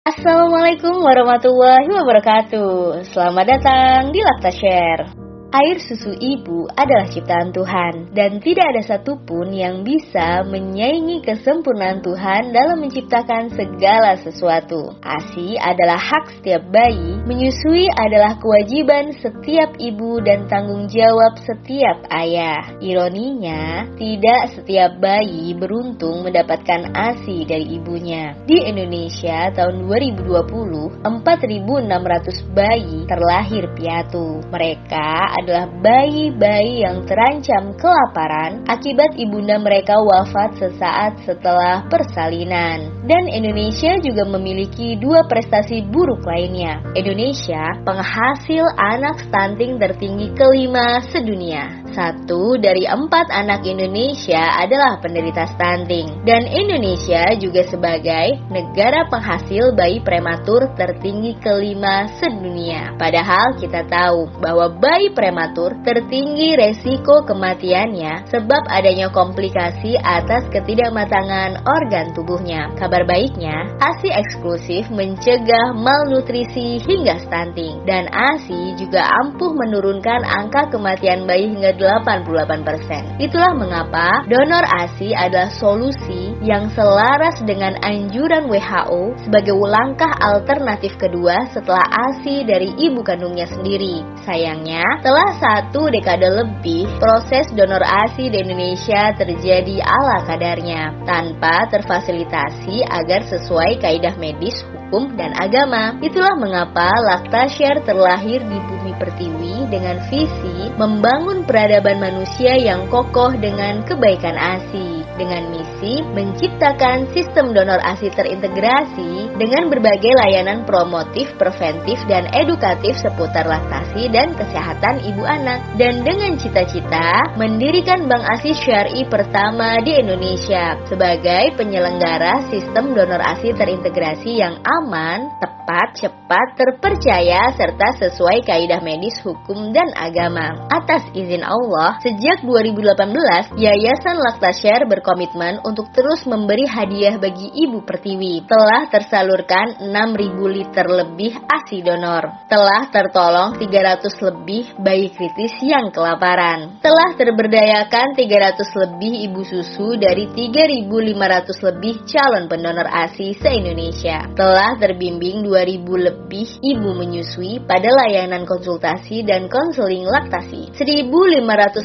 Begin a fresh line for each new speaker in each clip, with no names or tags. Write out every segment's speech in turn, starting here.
Assalamualaikum warahmatullahi wabarakatuh. Selamat datang di Laktashare. Air susu ibu adalah ciptaan Tuhan dan tidak ada satupun yang bisa menyaingi kesempurnaan Tuhan dalam menciptakan segala sesuatu. ASI adalah hak setiap bayi, menyusui adalah kewajiban setiap ibu dan tanggung jawab setiap ayah. Ironinya, tidak setiap bayi beruntung mendapatkan ASI dari ibunya. Di Indonesia tahun 2020, 4.600 bayi terlahir piatu. Mereka adalah bayi-bayi yang terancam kelaparan akibat ibunda mereka wafat sesaat setelah persalinan. Dan Indonesia juga memiliki dua prestasi buruk lainnya. Indonesia penghasil anak stunting tertinggi kelima sedunia. 1 dari 4 anak Indonesia adalah penderita stunting. Dan Indonesia juga sebagai negara penghasil bayi prematur tertinggi kelima sedunia. Padahal kita tahu bahwa bayi prematur tertinggi resiko kematiannya sebab adanya komplikasi atas ketidakmatangan organ tubuhnya. Kabar baiknya, ASI eksklusif mencegah malnutrisi hingga stunting. Dan ASI juga ampuh menurunkan angka kematian bayi hingga 88%. Itulah mengapa donor ASI adalah solusi yang selaras dengan anjuran WHO sebagai langkah alternatif kedua setelah ASI dari ibu kandungnya sendiri. Sayangnya, telah 1 dekade lebih proses donor ASI di Indonesia terjadi ala kadarnya tanpa terfasilitasi agar sesuai kaidah medis, hukum, dan agama. Itulah mengapa Laktashare terlahir di bumi pertiwi dengan visi membangun peradaban manusia yang kokoh dengan kebaikan ASI, dengan misi menciptakan sistem donor ASI terintegrasi dengan berbagai layanan promotif, preventif, dan edukatif seputar laktasi dan kesehatan ibu anak, dan dengan cita-cita mendirikan Bank ASI Syar'i pertama di Indonesia sebagai penyelenggara sistem donor ASI terintegrasi yang aman, tepat, cepat, terpercaya, serta sesuai kaidah medis, hukum, dan agama. Atas izin Allah, sejak 2018, Yayasan Laktashare berkomitmen untuk terus memberi hadiah bagi ibu pertiwi. Telah tersalurkan 6.000 liter lebih ASI donor. Telah tertolong 300 lebih bayi kritis yang kelaparan. Telah terberdayakan 300 lebih ibu susu dari 3.500 lebih calon pendonor ASI se-Indonesia. Telah terbimbing 2.000 lebih ibu menyusui pada layanan konsultasi dan konseling laktasi. 1.500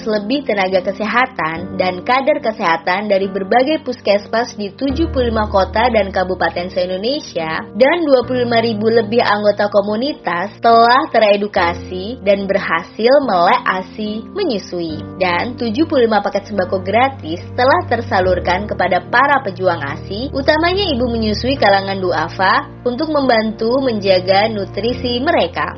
lebih tenaga kesehatan dan kader kesehatan dari berbagai puskesmas di 75 kota dan kabupaten se-Indonesia dan 25.000 lebih anggota komunitas telah teredukasi dan berhasil melek ASI menyusui. Dan 75 paket sembako gratis telah tersalurkan kepada para pejuang ASI, utamanya ibu menyusui kalangan duafa untuk membantu menjaga nutrisi mereka.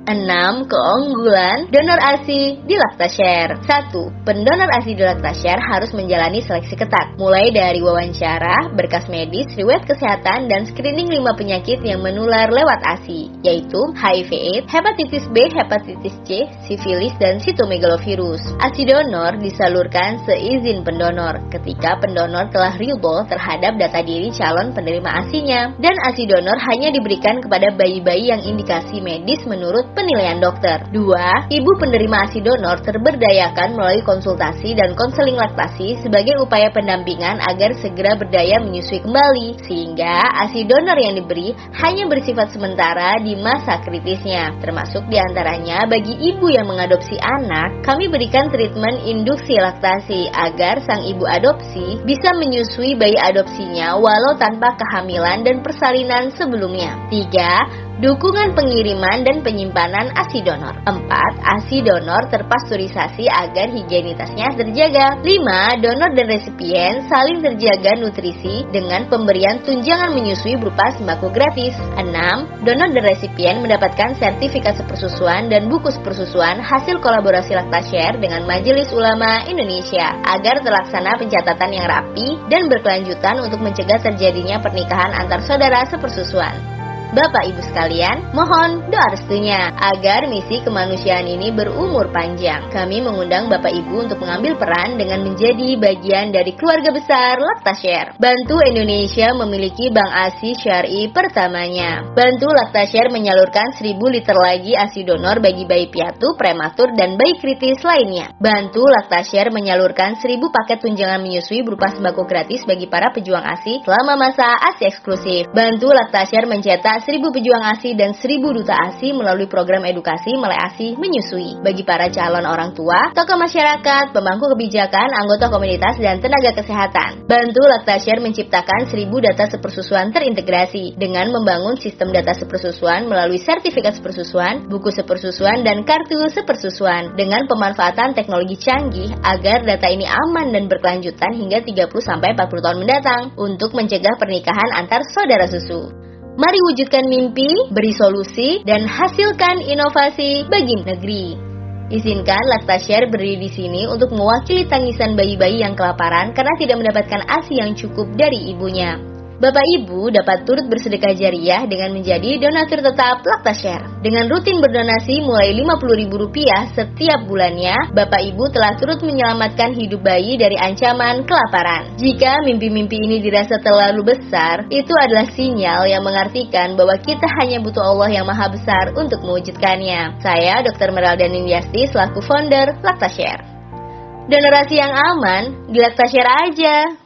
6 keunggulan donor ASI di Laktashare. 1. Pendonor ASI di Laktashare harus menjalani seleksi ketat, mulai dari wawancara, berkas medis, riwayat kesehatan, dan screening 5 penyakit yang menular lewat ASI, yaitu HIV/AIDS, hepatitis B, hepatitis C, sifilis, dan sitomegalovirus. ASI donor disalurkan seizin pendonor ketika pendonor telah ridho terhadap data diri calon penerima ASI-nya, dan ASI donor hanya diberikan kepada bayi-bayi yang indikasi medis menurut penilaian dokter. 2. Ibu penerima ASI donor terberdayakan melalui konsultasi dan konseling laktasi sebagai upaya pendampingan agar segera berdaya menyusui kembali, sehingga ASI donor yang diberi hanya bersifat sementara di masa kritisnya. Termasuk diantaranya bagi ibu yang mengadopsi anak, kami berikan treatment induksi laktasi agar sang ibu adopsi bisa menyusui bayi adopsinya walau tanpa kehamilan dan persalinan sebelumnya. 3. Dukungan pengiriman dan penyimpanan ASI donor. 4. ASI donor terpasteurisasi agar higienitasnya terjaga. 5. Donor dan resipien saling terjaga nutrisi dengan pemberian tunjangan menyusui berupa sembako gratis. 6. Donor dan resipien mendapatkan sertifikat sepersusuan dan buku sepersusuan hasil kolaborasi Laktashare dengan Majelis Ulama Indonesia agar terlaksana pencatatan yang rapi dan berkelanjutan untuk mencegah terjadinya pernikahan antar saudara sepersusuan. Bapak Ibu sekalian, mohon doa restunya agar misi kemanusiaan ini berumur panjang. Kami mengundang Bapak Ibu untuk mengambil peran dengan menjadi bagian dari keluarga besar Laktashare. Bantu Indonesia memiliki Bank ASI Syari pertamanya. Bantu Laktashare menyalurkan 1.000 liter lagi ASI donor bagi bayi piatu, prematur, dan bayi kritis lainnya. Bantu Laktashare menyalurkan 1.000 paket tunjangan menyusui berupa sembako gratis bagi para pejuang ASI selama masa ASI eksklusif. Bantu Laktashare mencetak 1.000 pejuang ASI dan 1.000 duta ASI melalui program edukasi Melek ASI Menyusui bagi para calon orang tua, tokoh masyarakat, pemangku kebijakan, anggota komunitas, dan tenaga kesehatan. Bantu Laktashare menciptakan 1.000 data sepersusuan terintegrasi dengan membangun sistem data sepersusuan melalui sertifikat sepersusuan, buku sepersusuan, dan kartu sepersusuan dengan pemanfaatan teknologi canggih agar data ini aman dan berkelanjutan hingga 30-40 tahun mendatang untuk mencegah pernikahan antar saudara susu. Mari wujudkan mimpi, beri solusi, dan hasilkan inovasi bagi negeri. Izinkan Laktashare berdiri di sini untuk mewakili tangisan bayi-bayi yang kelaparan karena tidak mendapatkan ASI yang cukup dari ibunya. Bapak Ibu dapat turut bersedekah jariah dengan menjadi donatur tetap Laktashare. Dengan rutin berdonasi mulai Rp50.000 setiap bulannya, Bapak Ibu telah turut menyelamatkan hidup bayi dari ancaman kelaparan. Jika mimpi-mimpi ini dirasa terlalu besar, itu adalah sinyal yang mengartikan bahwa kita hanya butuh Allah yang maha besar untuk mewujudkannya. Saya Dr. Meralda Nindyasti selaku founder Laktashare. Donasi yang aman di Laktashare aja.